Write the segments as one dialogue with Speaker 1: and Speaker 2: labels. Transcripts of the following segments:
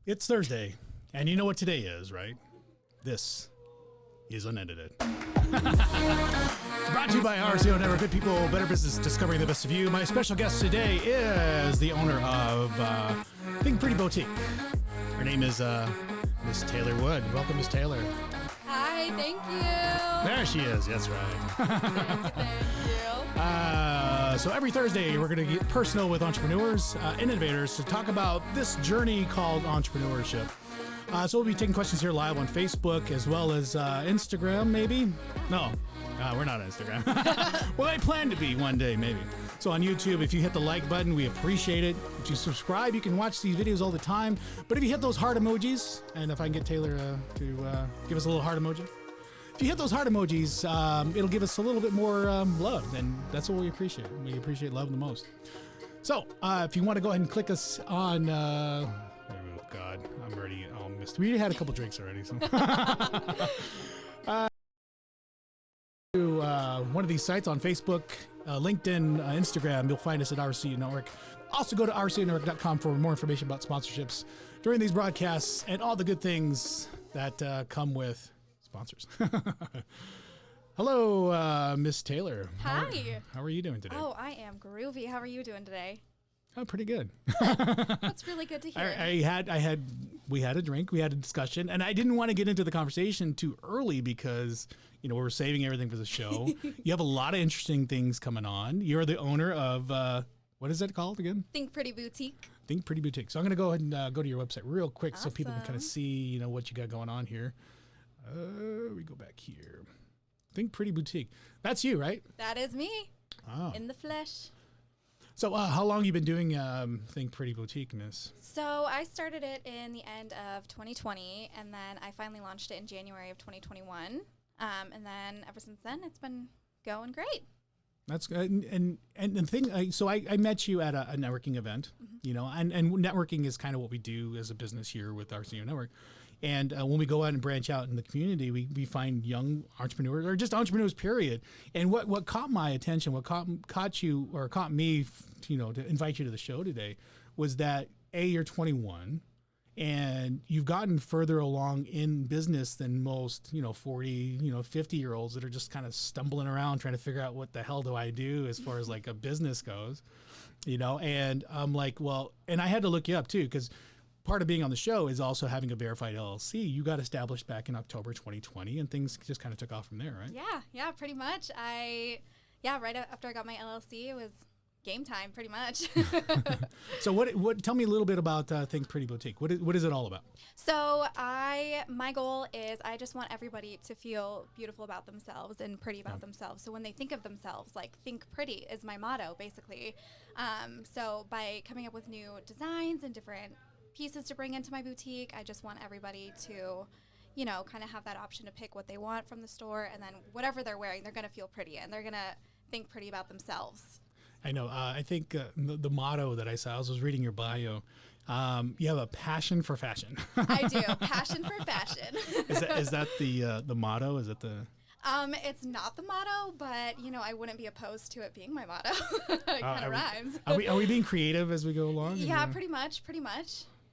Speaker 1: It's Thursday, and you know what today is, right? This is Unedited. Brought to you by RCO Network. Good people, better business, discovering the best of you. My special guest today is the owner of Think Pretty Boutique. Her name is Miss Taylor Wood. Welcome, Miss Taylor.
Speaker 2: Hi, thank you.
Speaker 1: There she is. That's right.
Speaker 2: Thank you.
Speaker 1: So every Thursday, we're going to get personal with entrepreneurs, innovators, to talk about this journey called entrepreneurship. So we'll be taking questions here live on Facebook as well as Instagram, maybe? No, we're not on Instagram. Well, I plan to be one day, maybe. So on YouTube, if you hit the like button, we appreciate it. If you subscribe, you can watch these videos all the time. But if you hit those heart emojis, and if I can get Taylor to give us a little heart emoji. If you hit those heart emojis, it'll give us a little bit more love, and that's what we appreciate. We appreciate love the most. So if you want to go ahead and click us on... oh, God, I'm already all missed. We had a couple drinks already, so... One of these sites on Facebook, LinkedIn, Instagram, you'll find us at RCU Network. Also go to rcunetwork.com for more information about sponsorships during these broadcasts and all the good things that come with sponsors. Hello, Miss Taylor.
Speaker 2: Hi.
Speaker 1: How are you doing today?
Speaker 2: Oh, I am groovy. How are you doing today?
Speaker 1: Oh, pretty good.
Speaker 2: That's really good to hear.
Speaker 1: We had a drink, we had a discussion, and I didn't want to get into the conversation too early because, you know, we're saving everything for the show. You have a lot of interesting things coming on. You're the owner of, what is that called again?
Speaker 2: Think Pretty Boutique.
Speaker 1: Think Pretty Boutique. So I'm going to go ahead and go to your website real quick so people can kind of
Speaker 2: Awesome.
Speaker 1: see, you know, what you got going on here. We go back here. Think Pretty Boutique. That's you, right?
Speaker 2: That is me
Speaker 1: Oh.
Speaker 2: in the flesh.
Speaker 1: So how long have you been doing Think Pretty Boutique, Miss?
Speaker 2: So I started it in the end of 2020, and then I finally launched it in January of 2021. And then ever since then, it's been going great.
Speaker 1: That's good. And the thing, so I met you at a networking event, you know, and networking is kind of what we do as a business here with RCO Network. And when we go out and branch out in the community, we find young entrepreneurs or just entrepreneurs, period. And what caught my attention, what caught you or caught me, you know, to invite you to the show today was that you're 21 and you've gotten further along in business than most, you know, 40, you know, 50-year-olds that are just kind of stumbling around trying to figure out what the hell do I do as far as like a business goes, you know? And I'm like, well, and I had to look you up too, because part of being on the show is also having a verified LLC. You got established back in October 2020 and things just kind of took off from there, right?
Speaker 2: Yeah, pretty much. Right after I got my LLC, it was game time, pretty much.
Speaker 1: So what? Tell me a little bit about Think Pretty Boutique. What is it all about?
Speaker 2: So my goal is I just want everybody to feel beautiful about themselves and pretty about themselves. So when they think of themselves, like think pretty is my motto, basically. So by coming up with new designs and different pieces to bring into my boutique, I just want everybody to, you know, kind of have that option to pick what they want from the store, and then whatever they're wearing, they're going to feel pretty and they're going to think pretty about themselves.
Speaker 1: I know. I think the motto that I saw, I was reading your bio, you have a passion for fashion.
Speaker 2: I do. Passion for fashion.
Speaker 1: Is that the motto? Is it the...
Speaker 2: It's not the motto, but, you know, I wouldn't be opposed to it being my motto. It kind of rhymes.
Speaker 1: Are we being creative as we go along?
Speaker 2: Yeah, pretty much.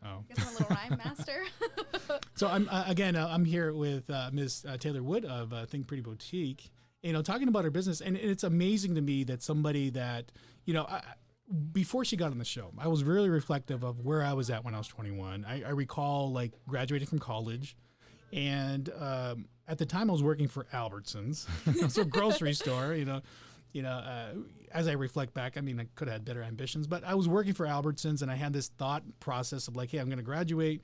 Speaker 1: Oh.
Speaker 2: Guess I'm a little rhyme master.
Speaker 1: So I'm here with Ms. Taylor Wood of Think Pretty Boutique, you know, talking about her business. And it's amazing to me that somebody that, you know, before she got on the show, I was really reflective of where I was at when I was 21. I recall like graduating from college. And at the time I was working for Albertsons, so grocery store, you know, as I reflect back, I mean, I could have had better ambitions, but I was working for Albertsons and I had this thought process of like, hey, I'm going to graduate.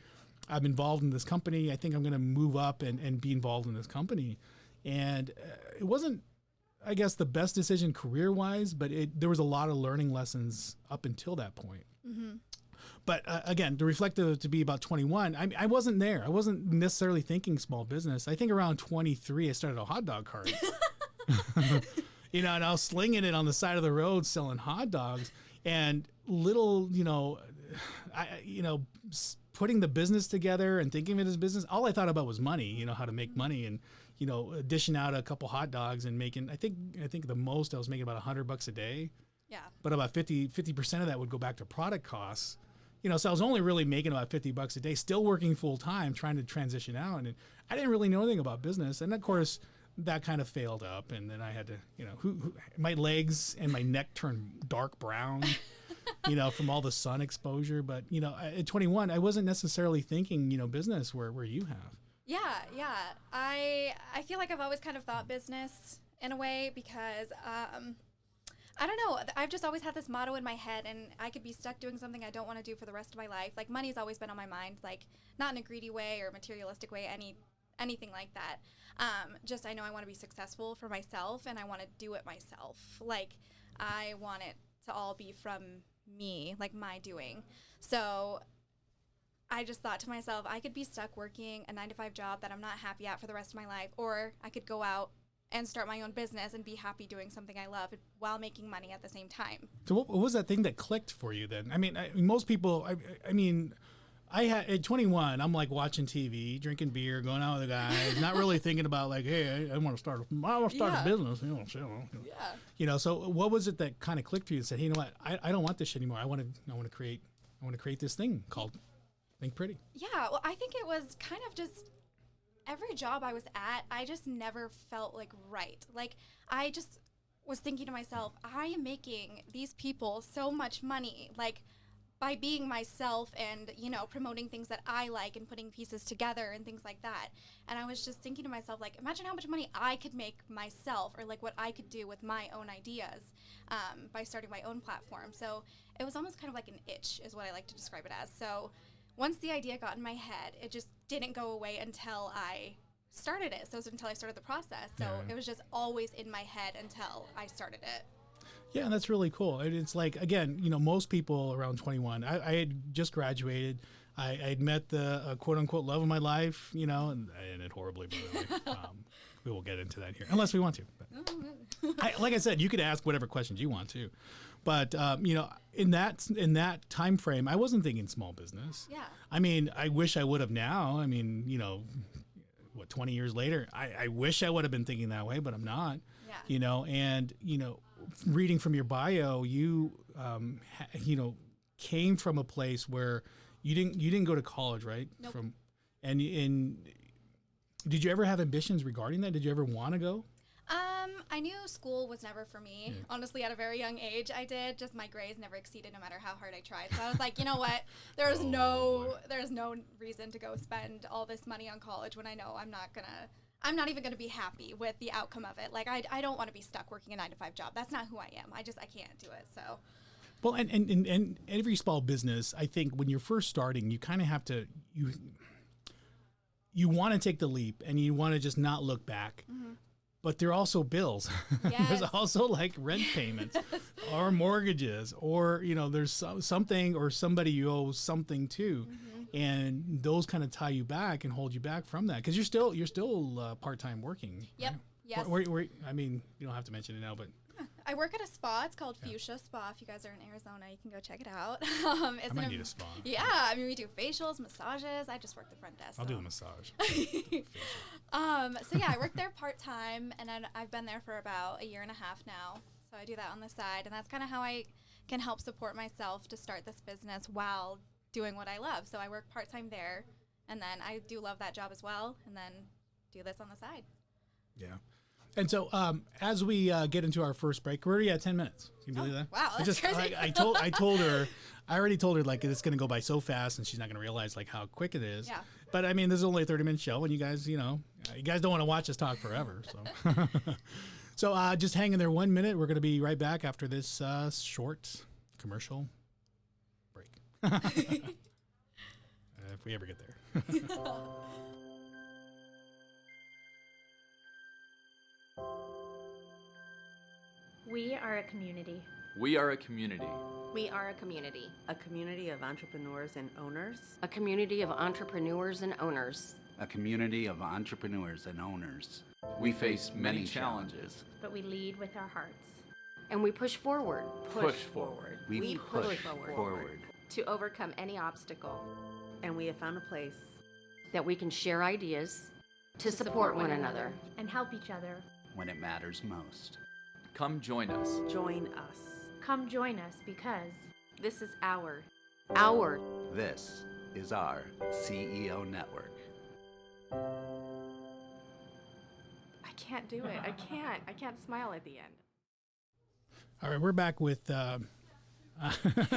Speaker 1: I'm involved in this company. I think I'm going to move up and be involved in this company. And it wasn't, I guess, the best decision career-wise, but there was a lot of learning lessons up until that point. Mm-hmm. But again, to reflect to be about 21, I wasn't there. I wasn't necessarily thinking small business. I think around 23, I started a hot dog cart. You know, and I was slinging it on the side of the road selling hot dogs, and little, you know, putting the business together and thinking of it as business. All I thought about was money, you know, how to make money, and, you know, dishing out a couple hot dogs and making, I think the most I was making about $100 a day.
Speaker 2: Yeah.
Speaker 1: But about 50% of that would go back to product costs, So I was only really making about $50 a day, still working full time, trying to transition out. And I didn't really know anything about business. And of course, that kind of failed up. And then I had to, my legs and my neck turned dark brown, from all the sun exposure. But, at 21, I wasn't necessarily thinking, business where you have.
Speaker 2: Yeah. I feel like I've always kind of thought business in a way because, I don't know. I've just always had this motto in my head, and I could be stuck doing something I don't want to do for the rest of my life. Like, money's always been on my mind, like, not in a greedy way or materialistic way, anything like that. Just I know I want to be successful for myself, and I want to do it myself. Like, I want it to all be from me, like my doing. So I just thought to myself, I could be stuck working a 9-to-5 job that I'm not happy at for the rest of my life, or I could go out and start my own business and be happy doing something I love while making money at the same time.
Speaker 1: So what was that thing that clicked for you then? I mean, most people, I had at 21, I'm like watching TV, drinking beer, going out with the guys, not really thinking about like, hey, I want to start a business. So what was it that kind of clicked for you and said, hey, you know what? I don't want this shit anymore. I want to create this thing called Think Pretty.
Speaker 2: Yeah, well, I think it was kind of just every job I was at, I just never felt like right. Like, I just was thinking to myself, I am making these people so much money, like, by being myself and, promoting things that I like and putting pieces together and things like that. And I was just thinking to myself, like, imagine how much money I could make myself, or like what I could do with my own ideas by starting my own platform. So it was almost kind of like an itch is what I like to describe it as. So once the idea got in my head, it just didn't go away until I started it. So it was until I started the process. So It was just always in my head until I started it.
Speaker 1: Yeah, that's really cool. And it's like, again, most people around 21, I had just graduated. I had met the quote unquote love of my life, and I ended horribly, by the way. We will get into that here, unless we want to. But like I said, you could ask whatever questions you want to. But, in that time frame, I wasn't thinking small business.
Speaker 2: Yeah.
Speaker 1: I mean, I wish I would have now. I mean, 20 years later, I wish I would have been thinking that way, but I'm not.
Speaker 2: Yeah.
Speaker 1: Reading from your bio, you came from a place where you didn't go to college, right?
Speaker 2: Nope.
Speaker 1: And did you ever have ambitions regarding that? Did you ever want to go?
Speaker 2: I knew school was never for me. Yeah. Honestly, at a very young age, I did. Just my grades never exceeded no matter how hard I tried. So I was like, you know what? There's no reason to go spend all this money on college when I know I'm not even going to be happy with the outcome of it. Like, I don't want to be stuck working a 9-to-5 job. That's not who I am. I can't do it. So.
Speaker 1: Well, and every small business, I think when you're first starting, you kind of have to, you want to take the leap and you want to just not look back. Mm-hmm. But there are also bills.
Speaker 2: Yes.
Speaker 1: There's also like rent payments or mortgages, or, there's something or somebody you owe something to. Mm-hmm. And those kind of tie you back and hold you back from that. Because you're still part-time working.
Speaker 2: Yep.
Speaker 1: Right?
Speaker 2: Yes.
Speaker 1: I mean, you don't have to mention it now, but.
Speaker 2: I work at a spa. It's called Fuchsia Spa. If you guys are in Arizona, you can go check it out.
Speaker 1: I might need a spa.
Speaker 2: Yeah, I mean, we do facials, massages. I just work the front desk.
Speaker 1: I'll do the massage.
Speaker 2: So yeah, I work there part-time, and I've been there for about 1.5 years now. So I do that on the side, and that's kind of how I can help support myself to start this business while doing what I love. So I work part-time there, and then I do love that job as well, and then do this on the side.
Speaker 1: Yeah. And so, as we get into our first break, we're already at 10 minutes. Can you believe that?
Speaker 2: Wow, that's crazy.
Speaker 1: I already told her like it's going to go by so fast, and she's not going to realize like how quick it is.
Speaker 2: Yeah.
Speaker 1: But I mean, this is only a 30-minute show, and you guys, you don't want to watch us talk forever. So, so just hang in there 1 minute. We're going to be right back after this short commercial break, if we ever get there.
Speaker 3: We are a community.
Speaker 4: We are a community.
Speaker 5: We are a community.
Speaker 6: A community of entrepreneurs and owners.
Speaker 5: A community of entrepreneurs and owners.
Speaker 7: A community of entrepreneurs and owners.
Speaker 4: We face many challenges,
Speaker 3: but we lead with our hearts.
Speaker 5: And we push forward.
Speaker 4: Push forward.
Speaker 7: We push forward.
Speaker 5: To overcome any obstacle.
Speaker 6: And we have found a place
Speaker 5: that we can share ideas, to support one another,
Speaker 3: and help each other
Speaker 7: when it matters most.
Speaker 4: Come join us.
Speaker 6: Join us.
Speaker 3: Come join us because
Speaker 5: this is our Our
Speaker 7: This is our CEO Network.
Speaker 8: I can't do it. I can't smile at the end.
Speaker 1: All right, we're back with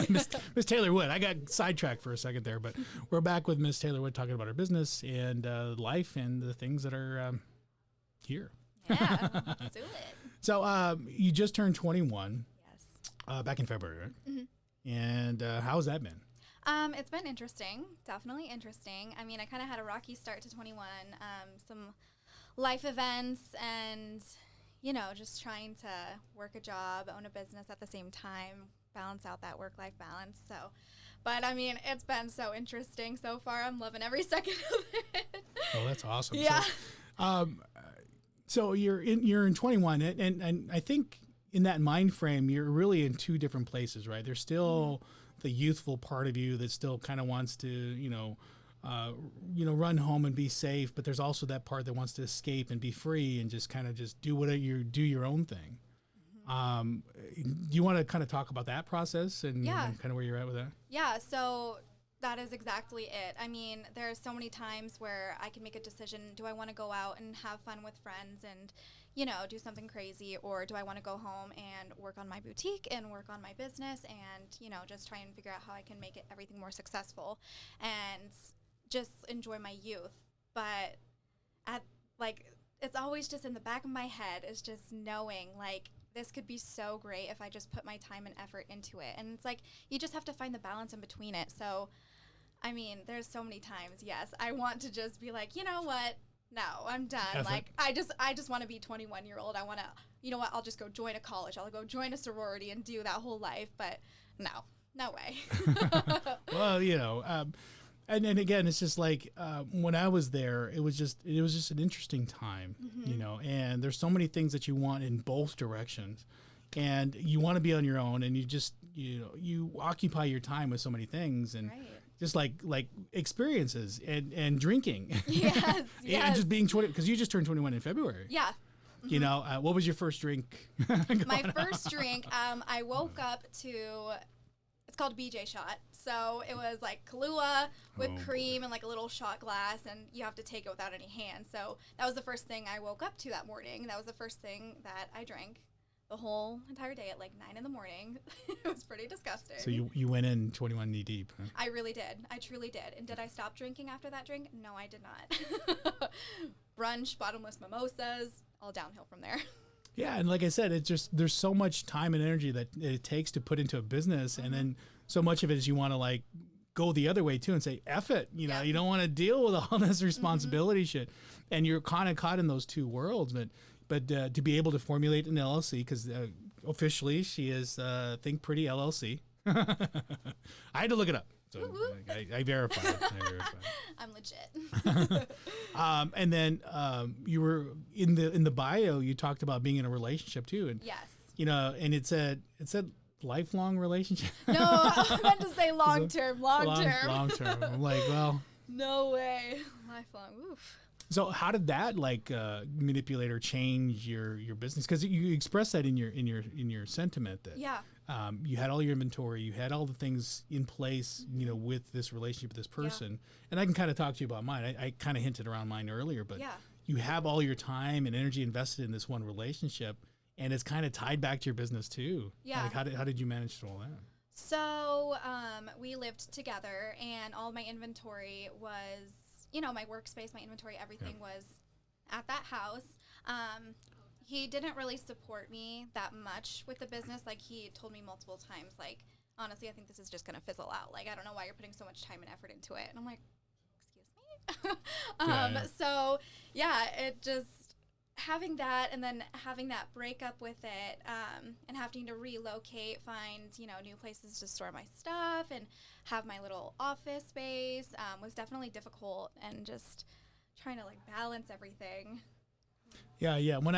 Speaker 1: Miss Taylor Wood. I got sidetracked for a second there, but we're back with Miss Taylor Wood talking about her business and life and the things that are here.
Speaker 2: Yeah, let's do it.
Speaker 1: So you just turned 21
Speaker 2: Yes.
Speaker 1: back in February, right? And how's that been?
Speaker 2: It's been interesting, definitely interesting. I mean, I kind of had a rocky start to 21, some life events and, you know, just trying to work a job, own a business at the same time, balance out that work-life balance. So, but I mean, it's been so interesting so far. I'm loving every second of it.
Speaker 1: Oh, that's awesome.
Speaker 2: Yeah.
Speaker 1: So you're in 21, and I think in that mind frame, you're really in two different places, right? There's still the youthful part of you that still kind of wants to, run home and be safe, but there's also that part that wants to escape and be free and just kind of just do do your own thing. Do you want to kind of talk about that process and kind of where you're at with that?
Speaker 2: Yeah, so that is exactly it. I mean, there are so many times where I can make a decision. Do I want to go out and have fun with friends and, you know, do something crazy, or do I want to go home and work on my boutique and work on my business and, you know, just try and figure out how I can make everything more successful and just enjoy my youth. But it's always just in the back of my head is just knowing, like, this could be so great if I just put my time and effort into it. And it's like, you just have to find the balance in between it. So, I mean, there's so many times, yes, I want to just be like, you know what? No, I'm done. Like, I just want to be 21-year-old. I want to, you know what? I'll just go join a college. I'll go join a sorority and do that whole life. But no way.
Speaker 1: Well, you know, and again, it's just like when I was there, it was just an interesting time, you know, and there's so many things that you want in both directions, and you want to be on your own, and you occupy your time with so many things, and just like experiences and drinking.
Speaker 2: Yes,
Speaker 1: and just being 20, because you just turned 21 in February.
Speaker 2: Yeah.
Speaker 1: You know, what was your first drink?
Speaker 2: My first drink, I woke up to, it's called BJ shot. So it was like Kahlua, whipped cream, and like a little shot glass, and you have to take it without any hands. So that was the first thing I woke up to that morning. That was the first thing that I drank the whole entire day at like 9 in the morning. It was pretty disgusting.
Speaker 1: So you went in 21 knee deep. Huh?
Speaker 2: I really did. I truly did. And did I stop drinking after that drink? No, I did not. Brunch, bottomless mimosas, all downhill from there.
Speaker 1: Yeah, and like I said, it's just there's so much time and energy that it takes to put into a business, and then so much of it is you want to like go the other way too and say F it, you know, you don't want to deal with all this responsibility shit, and you're kind of caught in those two worlds. But to be able to formulate an LLC, because officially she is Think Pretty LLC. I had to look it up. So I verified it.
Speaker 2: I'm legit.
Speaker 1: And then you were in the bio. You talked about being in a relationship too, and
Speaker 2: Yes.
Speaker 1: you know, and it said lifelong relationship.
Speaker 2: No, I meant to say long term.
Speaker 1: Long term. I'm like, well,
Speaker 2: no way. Lifelong. Oof.
Speaker 1: so how did that like manipulate or change your business? Because you expressed that in your sentiment that you had all your inventory, you had all the things in place, you know, with this relationship with this person. And I can kind of talk to you about mine. I kind of hinted around mine earlier, but you have all your time and energy invested in this one relationship, and it's kind of tied back to your business too.
Speaker 2: Yeah.
Speaker 1: Like how did you manage to all that?
Speaker 2: So we lived together, and all my inventory was, you know, my workspace, my inventory, everything was at that house. He didn't really support me that much with the business. Like, he told me multiple times, like, honestly, I think this is just going to fizzle out. Like, I don't know why you're putting so much time and effort into it. And I'm like, excuse me? So, yeah, it just, having that and then having that breakup with it and having to relocate, find, you know, new places to store my stuff and have my little office space was definitely difficult, and just trying to, like, balance everything.
Speaker 1: Yeah. When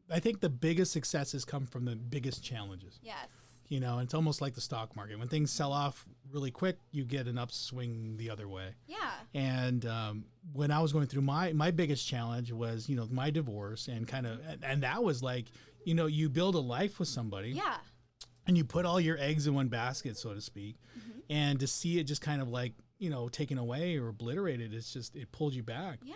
Speaker 1: I think the biggest successes come from the biggest challenges.
Speaker 2: Yes.
Speaker 1: You know, it's almost like the stock market. When things sell off really quick, you get an upswing the other way.
Speaker 2: Yeah.
Speaker 1: And when I was going through my biggest challenge was, you know, my divorce, and and that was like, you know, you build a life with somebody.
Speaker 2: Yeah.
Speaker 1: And you put all your eggs in one basket, so to speak. and to see it just kind of like, taken away or obliterated, it pulls you back.
Speaker 2: Yeah.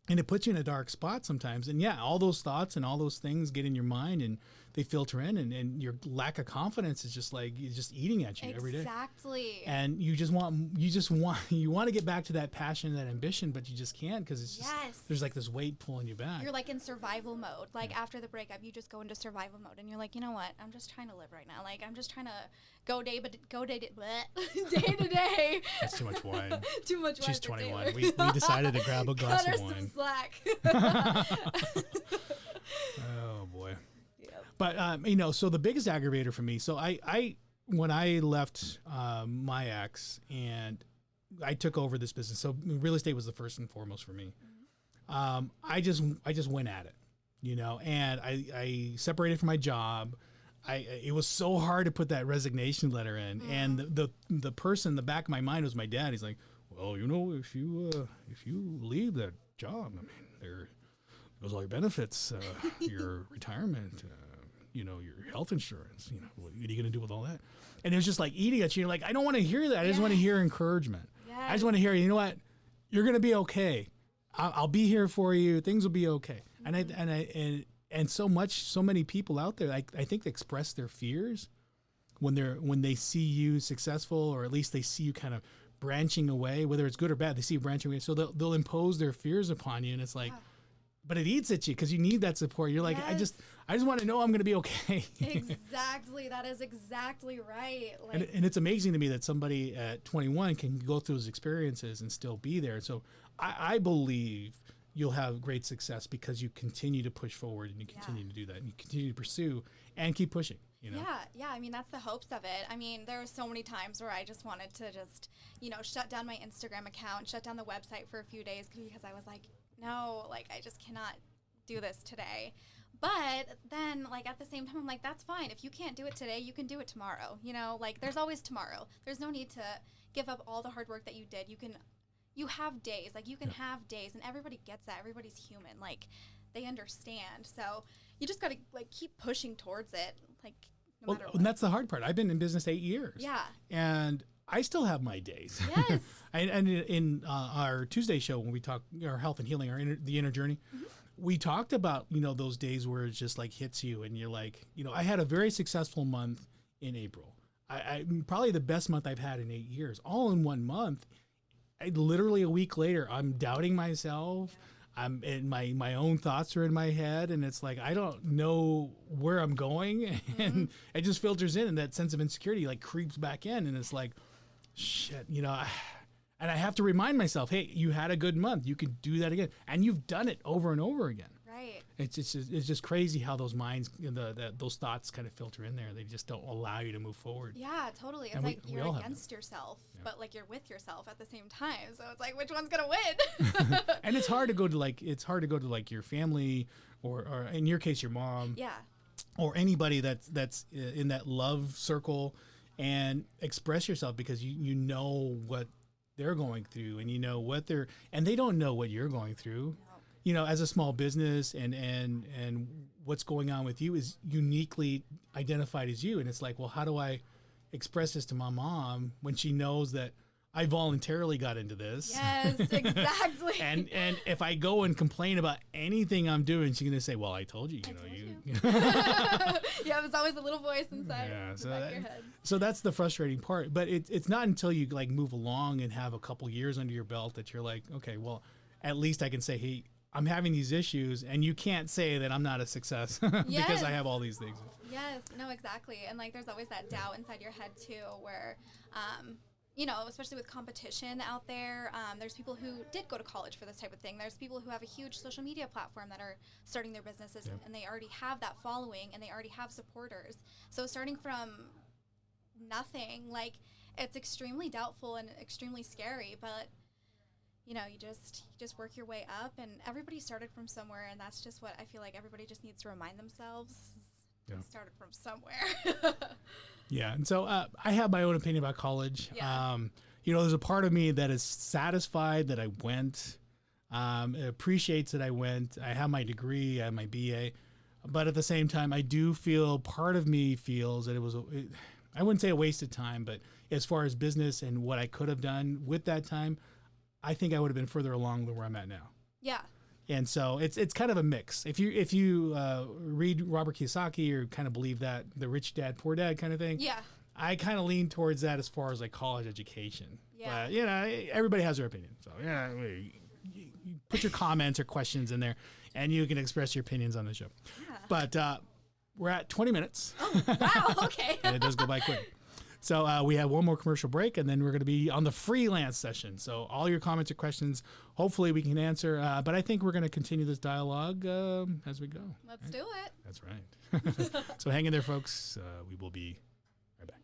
Speaker 1: And it puts you in a dark spot sometimes. And yeah, all those thoughts and all those things get in your mind and they filter in, and your lack of confidence is just like, it's just eating at you every day.
Speaker 2: Exactly.
Speaker 1: And you want to get back to that passion, that ambition, but you just can't, because it's just, there's like this weight pulling you back.
Speaker 2: You're like in survival mode. Like after the breakup, you just go into survival mode and you're like, you know what? I'm just trying to live right now. Like I'm just trying to go day to day.
Speaker 1: That's too much wine.
Speaker 2: Too much wine.
Speaker 1: She's
Speaker 2: for
Speaker 1: 21.
Speaker 2: Taylor.
Speaker 1: We decided to grab a glass
Speaker 2: Cut her
Speaker 1: of wine.
Speaker 2: some slack.
Speaker 1: Oh boy.
Speaker 2: Yep.
Speaker 1: But so the biggest aggravator for me, so I when I left my ex and I took over this business, so real estate was the first and foremost for me. I just went at it, and I separated from my job. It was so hard to put that resignation letter in, and the person in the back of my mind was my dad. He's like, well, if you leave that job, I mean, there goes all your benefits, your retirement, your health insurance. What are you going to do with all that? And it was just like eating at you. You're like, I don't want to hear that. I just want to hear encouragement.
Speaker 2: Yes.
Speaker 1: I just want to hear, you know what? You're going to be okay. I'll be here for you. Things will be okay. And so many people out there, I think they express their fears when they see you successful, or at least they see you kind of branching away, whether it's good or bad. They see you branching away, so they'll impose their fears upon you, and it's like, but it eats at you because you need that support. You're like, I just want to know I'm going to be okay.
Speaker 2: Exactly. That is exactly right. Like,
Speaker 1: and it's amazing to me that somebody at 21 can go through those experiences and still be there. So I believe you'll have great success because you continue to push forward and you continue to do that and you continue to pursue and keep pushing.
Speaker 2: Yeah. I mean, that's the hopes of it. I mean, there were so many times where I just wanted to just, shut down my Instagram account, shut down the website for a few days because I was like, no, like I just cannot do this today. But then, like, at the same time, I'm like, that's fine. If you can't do it today, you can do it tomorrow. Like, there's always tomorrow. There's no need to give up all the hard work that you did. You have days. Like, you can have days, and everybody gets that. Everybody's human. Like, they understand. So you just got to, like, keep pushing towards it, like, no matter what.
Speaker 1: And that's the hard part. I've been in business 8 years.
Speaker 2: Yeah.
Speaker 1: And I still have my days.
Speaker 2: Yes.
Speaker 1: and in our Tuesday show, when we talk our health and healing, the inner journey, we talked about, those days where it just like hits you and you're like, I had a very successful month in April. I probably the best month I've had in 8 years, all in 1 month. Literally a week later, I'm doubting myself. I'm in my own thoughts are in my head, and it's like I don't know where I'm going, and it just filters in, and that sense of insecurity like creeps back in, and it's like, shit, and I have to remind myself, hey, you had a good month, you can do that again, and you've done it over and over again.
Speaker 2: Right.
Speaker 1: It's just crazy how those minds, those thoughts kind of filter in there. They just don't allow you to move forward.
Speaker 2: Yeah, totally. It's
Speaker 1: And
Speaker 2: like
Speaker 1: we
Speaker 2: you're
Speaker 1: all have
Speaker 2: against yourself, but like you're with yourself at the same time. So it's like, which one's gonna win?
Speaker 1: And it's hard to go to like your family or in your case your mom.
Speaker 2: Yeah.
Speaker 1: Or anybody that's in that love circle and express yourself, because you know what they're going through and and they don't know what you're going through. As a small business and what's going on with you is uniquely identified as you. And it's like, well, how do I express this to my mom when she knows that I voluntarily got into this?
Speaker 2: Yes, exactly.
Speaker 1: and if I go and complain about anything I'm doing, she's going to say, well, I told you,
Speaker 2: Yeah, it's always a little voice inside the back of your head.
Speaker 1: So that's the frustrating part. But it's not until you like move along and have a couple years under your belt that you're like, okay, well, at least I can say, hey, I'm having these issues, and you can't say that I'm not a success because I have all these things.
Speaker 2: Yes, no, exactly. And like, there's always that doubt inside your head too, where, especially with competition out there, there's people who did go to college for this type of thing. There's people who have a huge social media platform that are starting their businesses, and they already have that following and they already have supporters. So starting from nothing, like, it's extremely doubtful and extremely scary, but you just work your way up, and everybody started from somewhere, and that's just what I feel like everybody just needs to remind themselves. They started from somewhere.
Speaker 1: Yeah, and so I have my own opinion about college.
Speaker 2: Yeah.
Speaker 1: There's a part of me that is satisfied that I went, appreciates that I went. I have my degree, I have my BA, but at the same time, I do feel part of me feels that I wouldn't say a wasted time, but as far as business and what I could have done with that time, I think I would have been further along than where I'm at now.
Speaker 2: Yeah.
Speaker 1: And so it's kind of a mix. If you read Robert Kiyosaki or kind of believe that the rich dad, poor dad kind of thing,
Speaker 2: Yeah.
Speaker 1: I kind of lean towards that as far as like college education.
Speaker 2: Yeah.
Speaker 1: But, you know, everybody has their opinion. So, yeah, you put your comments or questions in there and you can express your opinions on the show.
Speaker 2: Yeah.
Speaker 1: But we're at 20 minutes.
Speaker 2: Wow. Okay.
Speaker 1: And it does go by quick. So we have one more commercial break, and then we're going to be on the freelance session. So all your comments or questions, hopefully we can answer. But I think we're going to continue this dialogue as we go.
Speaker 2: Let's do it.
Speaker 1: That's right. So hang in there, folks. We will be right back.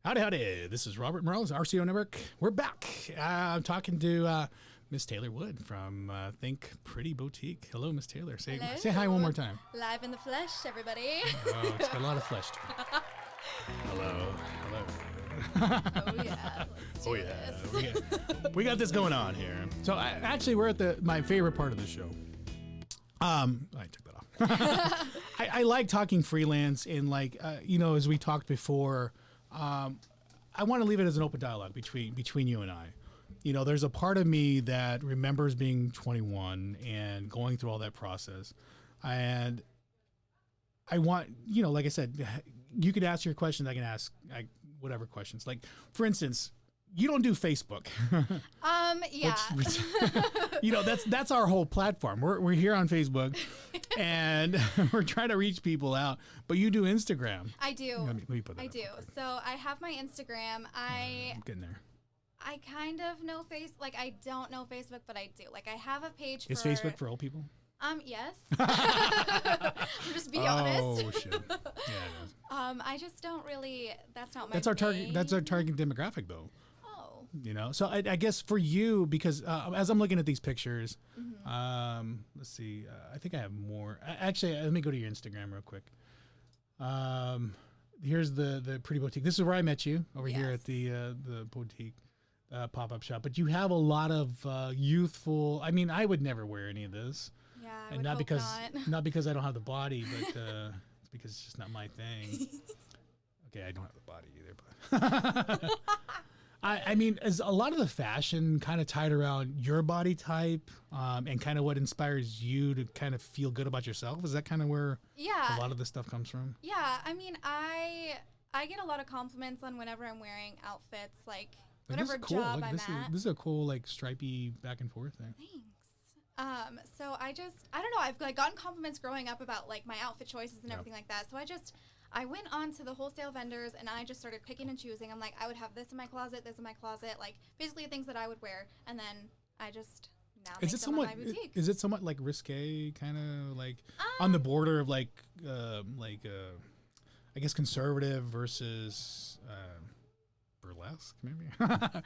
Speaker 1: Howdy. This is Robert Morales, RCO Network. We're back. I'm talking to Miss Taylor Wood from Think Pretty Boutique. Hello, Miss Taylor. Say hi one more time.
Speaker 2: Live in the flesh, everybody.
Speaker 1: Oh, it's got a lot of flesh to it. Hello.
Speaker 2: Oh, yeah. Let's do this.
Speaker 1: We got this going on here. So actually, we're at my favorite part of the show. I took that off. I like talking freelance and like, as we talked before, I want to leave it as an open dialogue between you and I. You know, there's a part of me that remembers being 21 and going through all that process. And I want, like I said, you could ask your questions. I can ask whatever questions. Like, for instance, you don't do Facebook.
Speaker 2: Yeah.
Speaker 1: Which, that's our whole platform. We're here on Facebook, and we're trying to reach people out. But you do Instagram.
Speaker 2: I do.
Speaker 1: Let me put that
Speaker 2: I
Speaker 1: up
Speaker 2: do.
Speaker 1: real quick.
Speaker 2: So I have my Instagram.
Speaker 1: I'm getting there.
Speaker 2: I kind of know I don't know Facebook, but I do. Like, I have a page
Speaker 1: Is Facebook for old people?
Speaker 2: Yes. I'm just being honest.
Speaker 1: Oh shit. Yeah, it is.
Speaker 2: I just don't really. That's not my.
Speaker 1: That's our target.
Speaker 2: main-
Speaker 1: That's our target demographic, though.
Speaker 2: Oh.
Speaker 1: So I guess for you, because as I'm looking at these pictures, let's see. I think I have more. Actually, let me go to your Instagram real quick. Here's the Pretty Boutique. This is where I met you over here at the boutique pop-up shop. But you have a lot of youthful. I mean, I would never wear any of this,
Speaker 2: Yeah. I
Speaker 1: and
Speaker 2: would
Speaker 1: not
Speaker 2: hope
Speaker 1: because
Speaker 2: not.
Speaker 1: not because I don't have the body, but it's because it's just not my thing. Okay, I don't have the body either, but. I mean, is a lot of the fashion kind of tied around your body type and kind of what inspires you to kind of feel good about yourself? Is that kind of where
Speaker 2: Yeah.
Speaker 1: a lot of this stuff comes from?
Speaker 2: Yeah. I mean, I get a lot of compliments on whenever I'm wearing outfits, like
Speaker 1: Like,
Speaker 2: whatever
Speaker 1: this is cool.
Speaker 2: job
Speaker 1: Like,
Speaker 2: I'm
Speaker 1: this
Speaker 2: at.
Speaker 1: is a cool, like, stripy back and forth thing.
Speaker 2: Thanks. So I don't know. I've like gotten compliments growing up about like my outfit choices and everything like that. So I went on to the wholesale vendors and I just started picking and choosing. I'm like, I would have this in my closet, like basically things that I would wear. And then I just now make them in my boutique.
Speaker 1: Is it somewhat like risque, kind of like on the border of like I guess conservative versus burlesque, maybe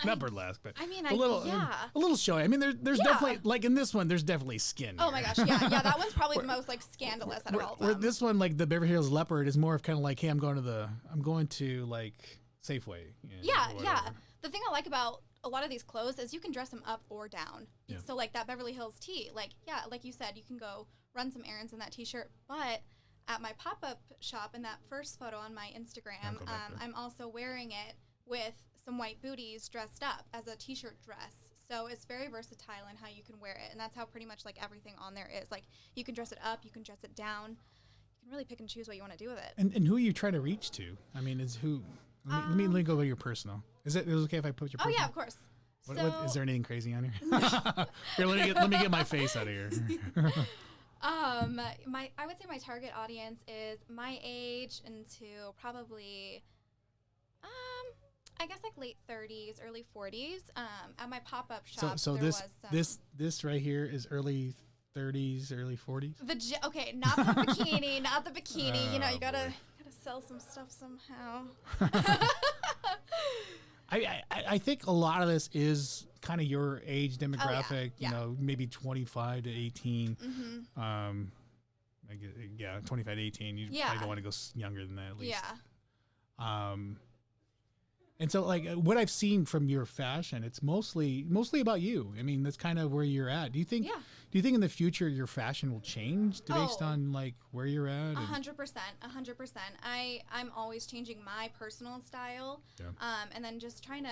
Speaker 1: not burlesque, but
Speaker 2: I mean,
Speaker 1: a little showy. I mean, there's definitely, like in this one, there's definitely skin.
Speaker 2: Oh
Speaker 1: here.
Speaker 2: my gosh, yeah, that one's probably the most like scandalous out of all of
Speaker 1: Where
Speaker 2: them.
Speaker 1: this one, like the Beverly Hills Leopard, is more of kind of like, hey, I'm going to like Safeway.
Speaker 2: Yeah.
Speaker 1: whatever.
Speaker 2: The thing I like about a lot of these clothes is you can dress them up or down.
Speaker 1: Yeah.
Speaker 2: So like that Beverly Hills tee, like you said, you can go run some errands in that t-shirt. But at my pop-up shop in that first photo on my Instagram,
Speaker 1: go back there.
Speaker 2: I'm also wearing it with some white booties dressed up as a t-shirt dress. So it's very versatile in how you can wear it. And that's how pretty much like everything on there is. Like you can dress it up, you can dress it down. You can really pick and choose what you want to do with it.
Speaker 1: And who are you trying to reach to? I mean, Let me go with your personal. Is it okay if I put your
Speaker 2: Oh
Speaker 1: personal?
Speaker 2: yeah, of course.
Speaker 1: Is there anything crazy on here? Here, let me get my face out of here.
Speaker 2: I would say my target audience is my age into probably, I guess like late 30s, early 40s. At my pop-up shop,
Speaker 1: So
Speaker 2: there
Speaker 1: this
Speaker 2: was
Speaker 1: this right here is early 30s, early 40s.
Speaker 2: okay, not the bikini, not the bikini. You know, you
Speaker 1: Oh,
Speaker 2: gotta
Speaker 1: boy.
Speaker 2: sell some stuff somehow.
Speaker 1: I think a lot of this is kind of your age demographic.
Speaker 2: yeah.
Speaker 1: You know, maybe 25 to 18.
Speaker 2: Mm-hmm.
Speaker 1: I guess, yeah, 25 to 18. You
Speaker 2: Yeah.
Speaker 1: probably don't want to go younger than that at least.
Speaker 2: Yeah.
Speaker 1: And so like what I've seen from your fashion, it's mostly about you. I mean, that's kind of where you're at. Do you think in the future your fashion will change based
Speaker 2: Oh.
Speaker 1: on like where you're at?
Speaker 2: 100%. I'm always changing my personal style.
Speaker 1: Yeah.
Speaker 2: And then just trying to,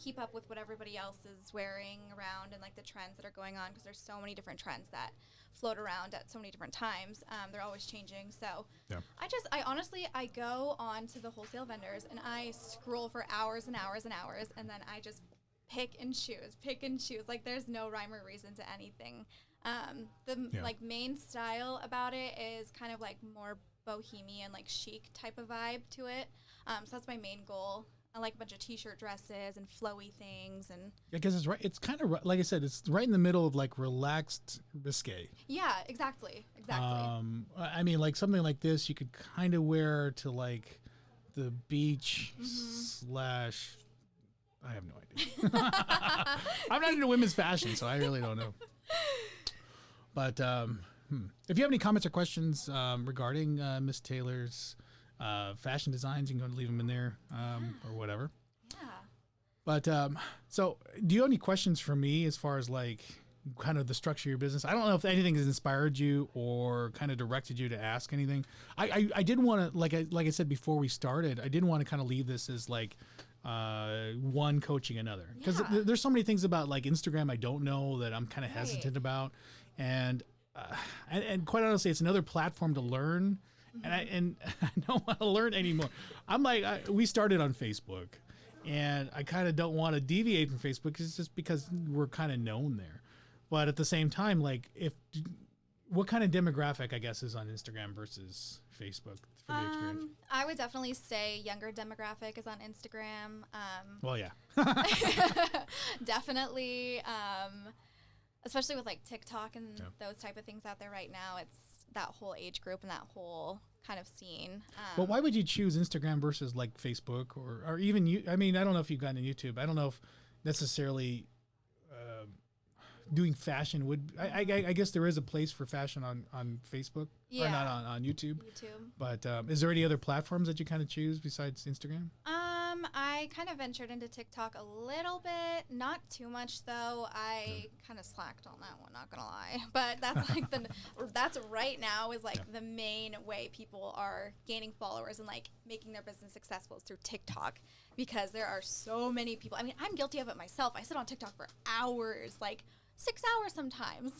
Speaker 2: keep up with what everybody else is wearing around and like the trends that are going on, because there's so many different trends that float around at so many different times. They're always changing. So
Speaker 1: Yeah.
Speaker 2: I honestly go on to the wholesale vendors and I scroll for hours and hours and hours, and then I just pick and choose. Like there's no rhyme or reason to anything. Like main style about it is kind of like more bohemian, like chic type of vibe to it. So that's my main goal. I like a bunch of t-shirt dresses and flowy things, and
Speaker 1: Yeah, because it's right. It's kind of like I said. It's right in the middle of like relaxed risque.
Speaker 2: yeah, exactly.
Speaker 1: I mean, like something like this, you could kind of wear to like the beach / I have no idea. I'm not into women's fashion, so I really don't know. But if you have any comments or questions regarding Miss Taylor's fashion designs, you can go and leave them in there or whatever.
Speaker 2: Yeah.
Speaker 1: But so do you have any questions for me as far as like kind of the structure of your business? I don't know if anything has inspired you or kind of directed you to ask anything. I did want to, like I said before we started, I didn't want to kind of leave this as like one coaching another, because
Speaker 2: Yeah.
Speaker 1: there's so many things about like Instagram I don't know that I'm kind of hesitant about, and quite honestly, it's another platform to learn. And I don't want to learn anymore. I'm like, we started on Facebook, and I kind of don't want to deviate from Facebook. It's just because we're kind of known there. But at the same time, like, what kind of demographic, I guess, is on Instagram versus Facebook from your experience?
Speaker 2: I would definitely say younger demographic is on Instagram.
Speaker 1: Well, yeah.
Speaker 2: Definitely, especially with like TikTok and those type of things out there right now. It's that whole age group and that whole kind of scene.
Speaker 1: But why would you choose Instagram versus like Facebook or even you? I mean, I don't know if you've gotten to YouTube. I don't know if necessarily doing fashion would. I guess there is a place for fashion on Facebook or not on YouTube. But is there any other platforms that you kind of choose besides Instagram?
Speaker 2: I kind of ventured into TikTok a little bit, not too much though. I kind of slacked on that one, not gonna lie. But that's like that's right now is like the main way people are gaining followers and like making their business successful is through TikTok, because there are so many people. I mean, I'm guilty of it myself. I sit on TikTok for hours, like 6 hours sometimes.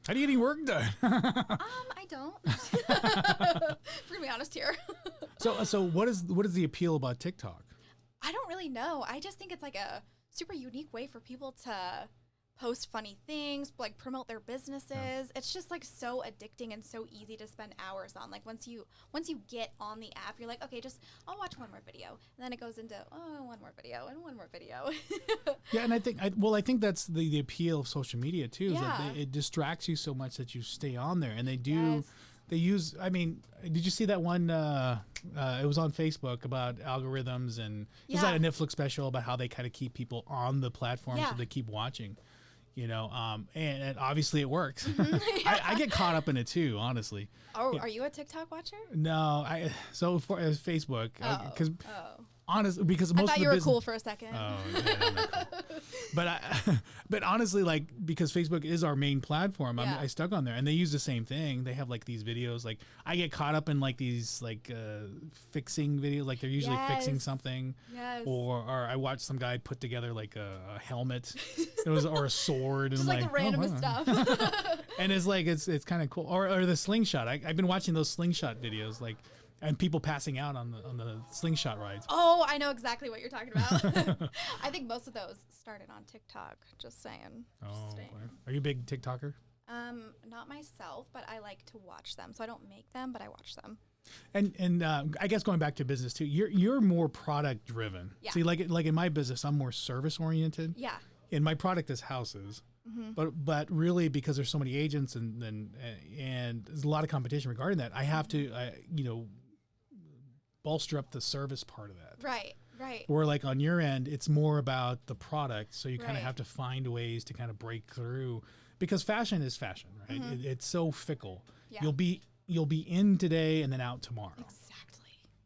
Speaker 1: How do you get any work done?
Speaker 2: I don't. We're gonna be honest here.
Speaker 1: So what is the appeal about TikTok?
Speaker 2: I don't really know. I just think it's like a super unique way for people to post funny things, like promote their businesses. Yeah. It's just like so addicting and so easy to spend hours on. Like once you get on the app, you're like, okay, I'll watch one more video, and then it goes into one more video and one more video.
Speaker 1: Yeah, and I think that's the appeal of social media too. Is that it distracts you so much that you stay on there, and they do. Yes. They use. I mean, did you see that one? It was on Facebook about algorithms, and it's like a Netflix special about how they kind of keep people on the platform so they keep watching. And obviously it works. I get caught up in it too, honestly.
Speaker 2: Oh, are you a TikTok watcher?
Speaker 1: No, so for Facebook, because honestly, because
Speaker 2: most I thought you were cool for a second.
Speaker 1: Oh, yeah, I'm not cool. But honestly, like because Facebook is our main platform, I stuck on there, and they use the same thing. They have like these videos. Like I get caught up in like these like fixing videos. Like they're usually fixing something.
Speaker 2: Yes.
Speaker 1: Or I watched some guy put together like a helmet. Or a sword.
Speaker 2: Just
Speaker 1: and
Speaker 2: like the randomest stuff.
Speaker 1: And it's like it's kind of cool. Or the slingshot. I've been watching those slingshot videos. Like and people passing out on the slingshot rides.
Speaker 2: Oh, I know exactly what you're talking about. I think most of those started on TikTok. Just saying.
Speaker 1: Oh,
Speaker 2: Just saying.
Speaker 1: okay. Are you a big TikToker?
Speaker 2: Not myself, but I like to watch them. So I don't make them, but I watch them.
Speaker 1: And I guess going back to business too, you're more product driven.
Speaker 2: Yeah.
Speaker 1: See, like in my business, I'm more service oriented.
Speaker 2: Yeah.
Speaker 1: And my product is houses. But really, because there's so many agents and there's a lot of competition regarding that, I have to bolster up the service part of that.
Speaker 2: Right. Right.
Speaker 1: Where like on your end, it's more about the product, so you kind of
Speaker 2: Right.
Speaker 1: have to find ways to kind of break through, because fashion is fashion, right? It's so fickle.
Speaker 2: Yeah.
Speaker 1: You'll be in today and then out tomorrow.
Speaker 2: Exactly.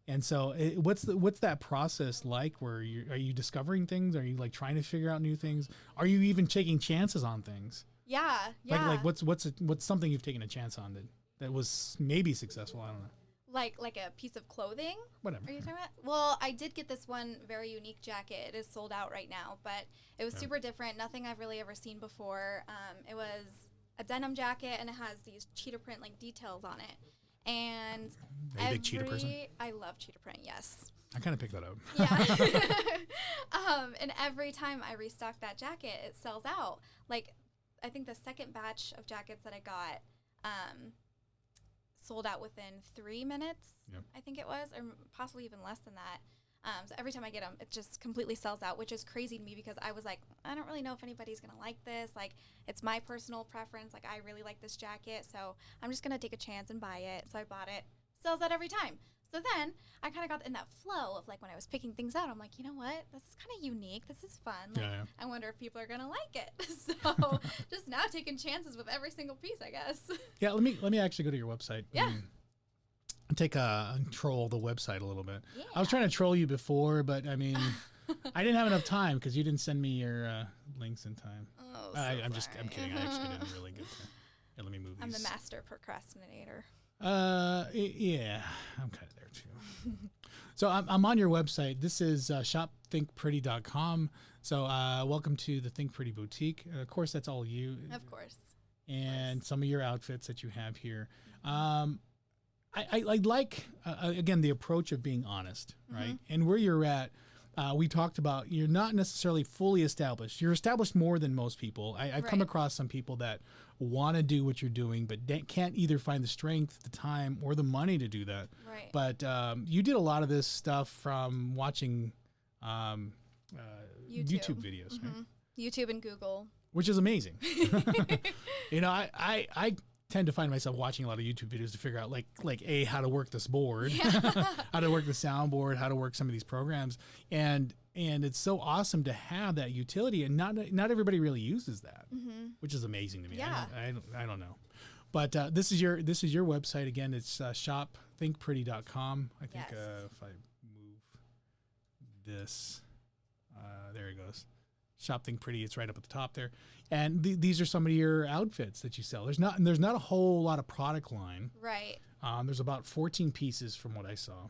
Speaker 1: And so, what's that process like? Where are you discovering things? Are you like trying to figure out new things? Are you even taking chances on things?
Speaker 2: Yeah. Yeah.
Speaker 1: Like what's something you've taken a chance on that was maybe successful? I don't know.
Speaker 2: Like a piece of clothing?
Speaker 1: Whatever.
Speaker 2: Are you talking about? Well, I did get this one very unique jacket. It is sold out right now, but it was super different. Nothing I've really ever seen before. It was a denim jacket, and it has these cheetah print like details on it. And
Speaker 1: Are you a big cheetah person?
Speaker 2: I love cheetah print. Yes.
Speaker 1: I kind of picked that up.
Speaker 2: Yeah. And every time I restock that jacket, it sells out. Like, I think the second batch of jackets that I got sold out within 3 minutes.
Speaker 1: Yep.
Speaker 2: I think it was, or possibly even less than that. So every time I get them, it just completely sells out, which is crazy to me because I was like, I don't really know if anybody's going to like this. Like, it's my personal preference. Like, I really like this jacket, so I'm just going to take a chance and buy it. So I bought it. Sells out every time. So then I kind of got in that flow of like when I was picking things out, I'm like, you know what? This is kind of unique. This is fun. Like,
Speaker 1: Yeah.
Speaker 2: I wonder if people are going to like it. So just now taking chances with every single piece, I guess.
Speaker 1: Yeah, let me actually go to your website.
Speaker 2: Yeah.
Speaker 1: Take troll the website a little bit.
Speaker 2: Yeah.
Speaker 1: I was trying to troll you before, but I mean, I didn't have enough time because you didn't send me your links in time.
Speaker 2: Oh,
Speaker 1: I'm
Speaker 2: sorry.
Speaker 1: kidding. I actually didn't really get to. Yeah, let me move
Speaker 2: I'm
Speaker 1: these.
Speaker 2: the master procrastinator.
Speaker 1: Yeah, I'm kind of there too. So I'm on your website. This is shopthinkpretty.com. So welcome to the Think Pretty Boutique. Of course, that's all you.
Speaker 2: Of course.
Speaker 1: And some of your outfits that you have here. I like, again, the approach of being honest, right? And where you're at, we talked about you're not necessarily fully established. You're established more than most people. I've come
Speaker 2: Right.
Speaker 1: across some people that want to do what you're doing, but can't either find the strength, the time, or the money to do that.
Speaker 2: Right.
Speaker 1: But you did a lot of this stuff from watching YouTube videos, right?
Speaker 2: YouTube and Google.
Speaker 1: Which is amazing. You know, I tend to find myself watching a lot of YouTube videos to figure out like how to work this board, how to work the soundboard, how to work some of these programs, and it's so awesome to have that utility, and not everybody really uses that, which is amazing to me.
Speaker 2: Yeah.
Speaker 1: I don't know, but this is your website again. It's shopthinkpretty.com. I think
Speaker 2: Yes.
Speaker 1: if I move this, there it goes. Shop Think Pretty. It's right up at the top there, and these are some of your outfits that you sell. There's not a whole lot of product line.
Speaker 2: Right.
Speaker 1: There's about 14 pieces from what I saw.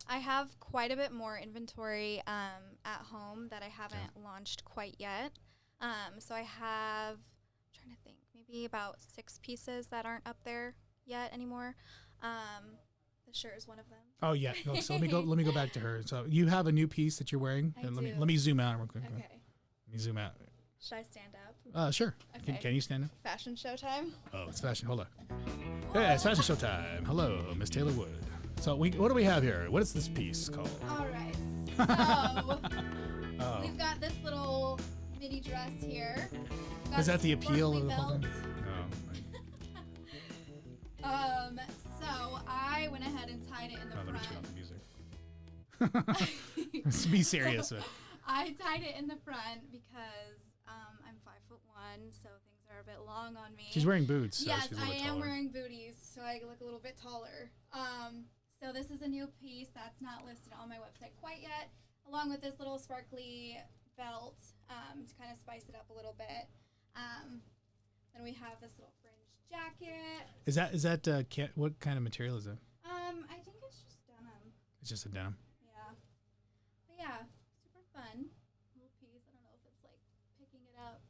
Speaker 2: I have quite a bit more inventory at home that I haven't launched quite yet. So I have, I'm trying to think, maybe about 6 pieces that aren't up there yet anymore. The shirt is one of them.
Speaker 1: Oh yeah. No, so let me go back to her. So you have a new piece that you're wearing.
Speaker 2: I
Speaker 1: And
Speaker 2: do.
Speaker 1: let me zoom out real quick.
Speaker 2: Okay.
Speaker 1: Let me zoom out.
Speaker 2: Should I stand up?
Speaker 1: Sure.
Speaker 2: Okay.
Speaker 1: Can you stand up?
Speaker 2: Fashion show time?
Speaker 1: Oh, it's fashion. Hold on. Yeah, it's fashion show time. Hello, Miss Taylor Wood. So what do we have here? What is this piece called?
Speaker 2: All right. So
Speaker 1: Oh.
Speaker 2: we've got this little mini dress here.
Speaker 1: Is that the appeal of
Speaker 2: of
Speaker 1: the whole thing? Oh,
Speaker 2: So I went ahead and tied it in the
Speaker 1: let me turn
Speaker 2: front.
Speaker 1: off the music. Let's be serious.
Speaker 2: I tied it in the front because I'm 5'1", so things are a bit long on me.
Speaker 1: She's wearing boots. So
Speaker 2: Yes,
Speaker 1: she's a
Speaker 2: I
Speaker 1: little
Speaker 2: am
Speaker 1: taller.
Speaker 2: wearing booties, so I look a little bit taller. So this is a new piece that's not listed on my website quite yet, along with this little sparkly belt to kind of spice it up a little bit. Then we have this little fringe jacket.
Speaker 1: Is that what kind of material is it?
Speaker 2: I think it's just denim.
Speaker 1: It's just a denim.
Speaker 2: Yeah. But yeah, super fun little piece. I don't know if it's like picking it up.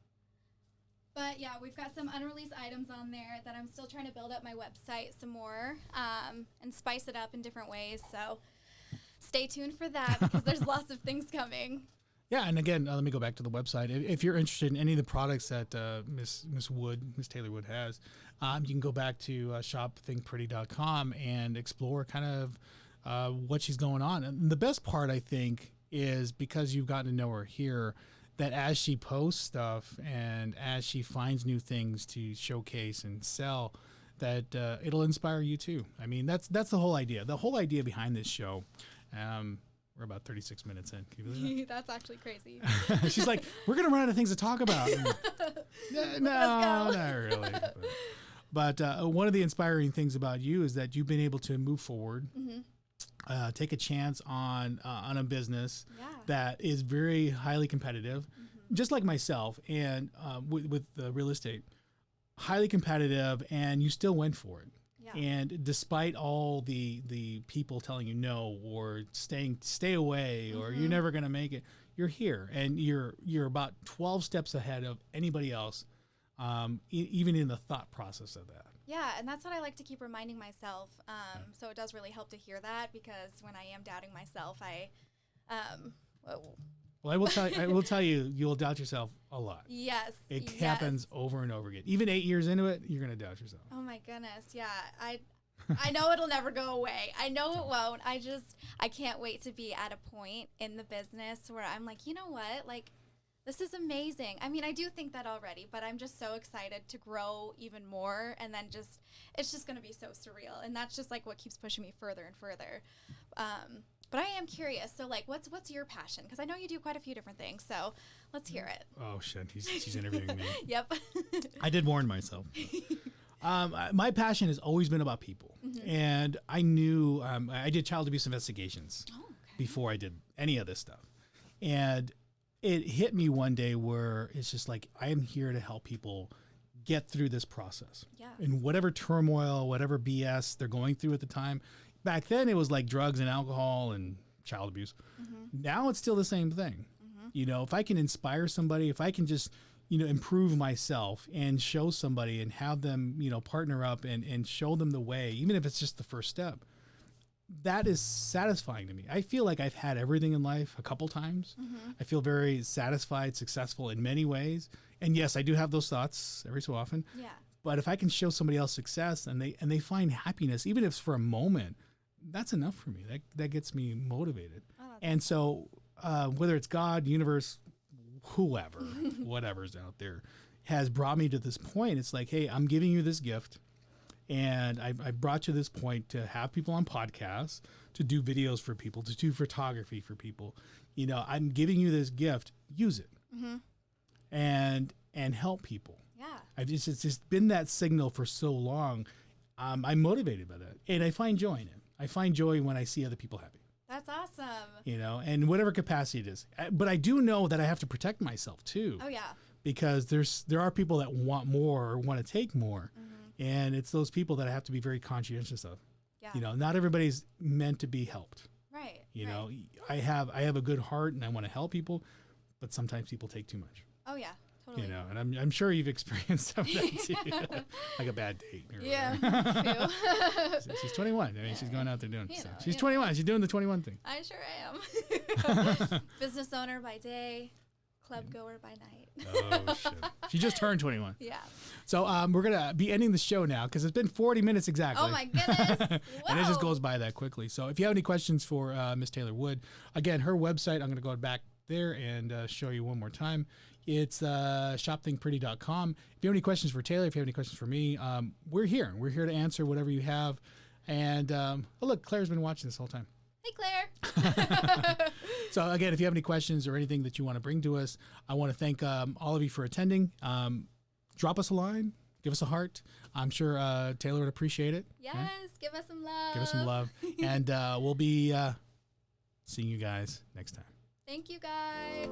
Speaker 2: But yeah, we've got some unreleased items on there that I'm still trying to build up my website some more and spice it up in different ways. So stay tuned for that because there's lots of things coming.
Speaker 1: Yeah, and again, let me go back to the website. If you're interested in any of the products that Miss Taylor Wood has, you can go back to shopthinkpretty.com and explore kind of what she's going on. And the best part, I think, is because you've gotten to know her here, that as she posts stuff and as she finds new things to showcase and sell, that it'll inspire you too. I mean, that's the whole idea. The whole idea behind this show. We're about 36 minutes in. Can you believe
Speaker 2: That's actually crazy.
Speaker 1: that? She's like, we're going to run out of things to talk about. No, not really. But one of the inspiring things about you is that you've been able to move forward, take a chance on a business that is very highly competitive, just like myself, and with the real estate, highly competitive, and you still went for it. Yeah. And despite all the people telling you no or stay away or you're never going to make it, you're here and you're about 12 steps ahead of anybody else, even in the thought process of that.
Speaker 2: Yeah, and that's what I like to keep reminding myself. So it does really help to hear that because when I am doubting myself,
Speaker 1: Well, I will tell you, you'll doubt yourself a lot.
Speaker 2: Yes.
Speaker 1: It happens over and over again. Even 8 years into it, you're going to doubt yourself.
Speaker 2: Oh my goodness. Yeah. I know it'll never go away. I know it won't. I can't wait to be at a point in the business where I'm like, you know what? Like, this is amazing. I mean, I do think that already, but I'm just so excited to grow even more. And then it's just going to be so surreal. And that's just like what keeps pushing me further and further. But I am curious. So, like, what's your passion? Because I know you do quite a few different things. So let's hear it.
Speaker 1: Oh, shit. She's interviewing me.
Speaker 2: Yep.
Speaker 1: I did warn myself. My passion has always been about people. And I knew I did child abuse investigations before I did any of this stuff. And it hit me one day where it's just like, I am here to help people get through this process.
Speaker 2: Yeah.
Speaker 1: And whatever turmoil, whatever BS they're going through at the time. Back then it was like drugs and alcohol and child abuse. Now it's still the same thing. You know, if I can inspire somebody, if I can just, improve myself and show somebody and have them, partner up and show them the way, even if it's just the first step, that is satisfying to me. I feel like I've had everything in life a couple times. I feel very satisfied, successful in many ways. And yes, I do have those thoughts every so often.
Speaker 2: Yeah.
Speaker 1: But if I can show somebody else success and they find happiness, even if it's for a moment, that's enough for me. That gets me motivated. And so whether it's God, universe, whoever, whatever's out there, has brought me to this point. It's like, hey, I'm giving you this gift. And I brought you this point to have people on podcasts, to do videos for people, to do photography for people. I'm giving you this gift. Use it. And help people.
Speaker 2: Yeah.
Speaker 1: It's just been that signal for so long. I'm motivated by that. And I find joy in it. I find joy when I see other people happy.
Speaker 2: That's awesome.
Speaker 1: And whatever capacity it is. But I do know that I have to protect myself too.
Speaker 2: Oh, yeah.
Speaker 1: Because there are people that want more or want to take more. And it's those people that I have to be very conscientious of.
Speaker 2: Yeah.
Speaker 1: Not everybody's meant to be helped.
Speaker 2: Right.
Speaker 1: I have a good heart and I want to help people, but sometimes people take too much.
Speaker 2: Oh, yeah. Totally.
Speaker 1: And I'm sure you've experienced some of that too. Like a bad date. Or
Speaker 2: Yeah.
Speaker 1: She's 21. I mean, she's going out there doing it. So. She's
Speaker 2: you
Speaker 1: 21. She's doing the 21 thing.
Speaker 2: I sure am. Business owner by day, club goer by night.
Speaker 1: Oh, shit. She just turned 21.
Speaker 2: Yeah.
Speaker 1: So we're going to be ending the show now because it's been 40 minutes exactly.
Speaker 2: Oh, my goodness.
Speaker 1: And it just goes by that quickly. So if you have any questions for Miss Taylor Wood, again, her website, I'm going to go back there and show you one more time. It's shopthinkpretty.com. If you have any questions for Taylor, if you have any questions for me, we're here. We're here to answer whatever you have. And look, Claire's been watching this whole time.
Speaker 2: Hey, Claire.
Speaker 1: So again, if you have any questions or anything that you want to bring to us, I want to thank all of you for attending. Drop us a line. Give us a heart. I'm sure Taylor would appreciate it.
Speaker 2: Yes, give us some love.
Speaker 1: Give us some love. And we'll be seeing you guys next time.
Speaker 2: Thank you, guys.